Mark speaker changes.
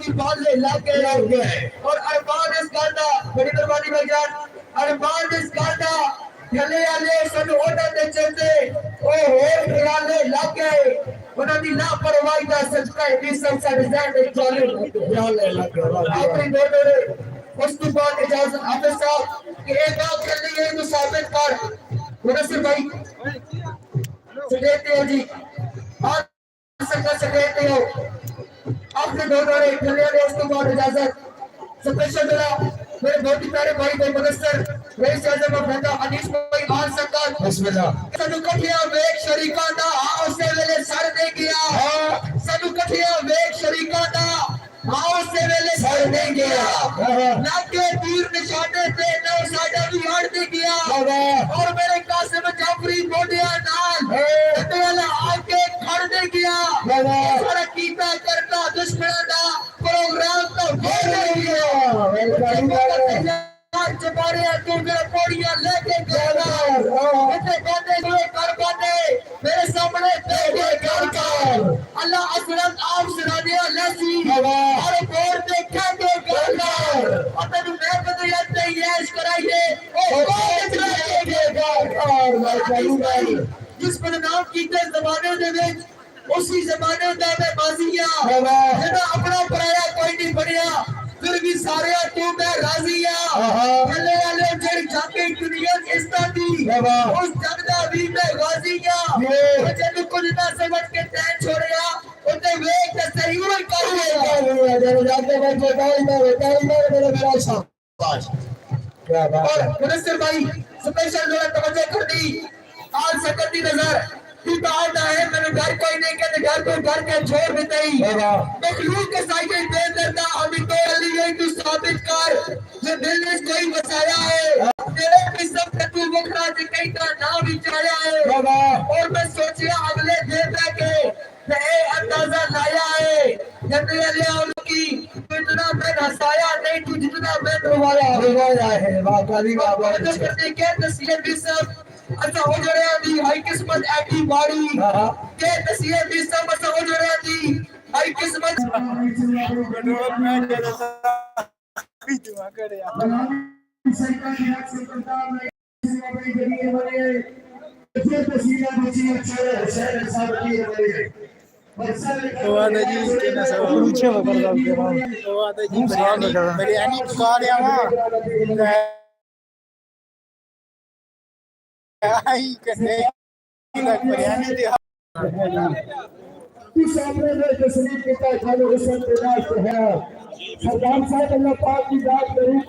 Speaker 1: کی بالے لگے اور ارمان اس گانا بڑی قربانی بھائی جان ارمان اس گانا گھلے والے سن اوٹا تے چلتے او ہور گھلے لگے انہاں دی لاپرواہی دا صدقہ بھی سب سے ڈیزائن ایک جالے لگے اپنی دوڑے اس کے بعد اجازت حافظ صاحب کہ ایک آپ کے لیے تو ثابت کر منصر بھائی سکیتے ہو جی آپ سکیتے ہو آپ نے دو دوڑے کھلے والے اس کے بعد اجازت سپیشل دلا میرے بہت ہی پیارے بھائی بھائی منصر رئیس اعظم افریقہ انیس بھائی آن سکت بسم اللہ سنو کٹھیا ویک شریکان دا آؤ سے ویلے سر دے گیا سنو کٹھیا ویک شریکان دا آؤ سے ویلے سر دے گیا لاکے تیر نشانے تے نو ساڑھا بھی ہڑ دے گیا اور میرے قاسم جعفری بوڈیا نال کتے اللہ آکے کھڑ دے گیا سارا کیتا کرتا دشمنہ دا پروگرام کا بھول دے گیا چپارے تو میرا پوڑیاں لے کے گیا اتنے باندے ہوئے کر باندے میرے سامنے دیکھے کر اللہ اصلاً آپ سنانیاں لیسی اور بور دیکھیں گے گھر اور تنو میں بدیت نے یش کرائیے اور بور دیکھیں گے جس پر نام کیتے زمانے دے وچ اسی زمانے دا میں بازیاں جنہاں اپنا پرایا کوئی نہیں بنیا پھر بھی سارے تو میں راضیاں پھلے والے جڑ جاتے دنیا اس دی اس جگدہ بھی میں غازیاں مجھے تو کچھ نہ سمجھ کے تین چھوڑیا انہیں ویک کے صحیح ہوئی کر لیا اور منصر بھائی سپیشل جو توجہ کر دی آج سکتی نظر تو آتا ہے میں نے گھر کوئی نہیں کہتے گھر کو گھر کے چھوڑ دیتے ہی مخلوق کے سائیے دے دیتا ہمیں تو علی ہے تو ثابت کر جو دل نے کوئی بسایا ہے تیرے قسم کے تو مکھرا جی کئی کا نام بھی چاہیا ہے اور میں سوچیا اگلے دیتا کے اے اندازہ لایا ہے جنہی علیہ ان کی اتنا میں ہسایا نہیں تو جتنا میں روایا ہے واقعی بابا کرنے کے نصیحت بھی سب اچھا ہو جو رہا دی ہائی قسمت ایٹی باڑی کہ نصیحت بھی سب اچھا ہو جو رہا دی ہائی قسمت
Speaker 2: کنٹرول میں جیسا دعا کرے جی کے نہ
Speaker 3: پیچھے وکر دا کے بعد
Speaker 2: جی بریانی پکا رہا وا آئی کنے بریانی دے
Speaker 1: سامنے میں تصریف کیتا ہے خالو حسن برداشت ہے سردار صاحب اللہ پاک کی ذات ضرور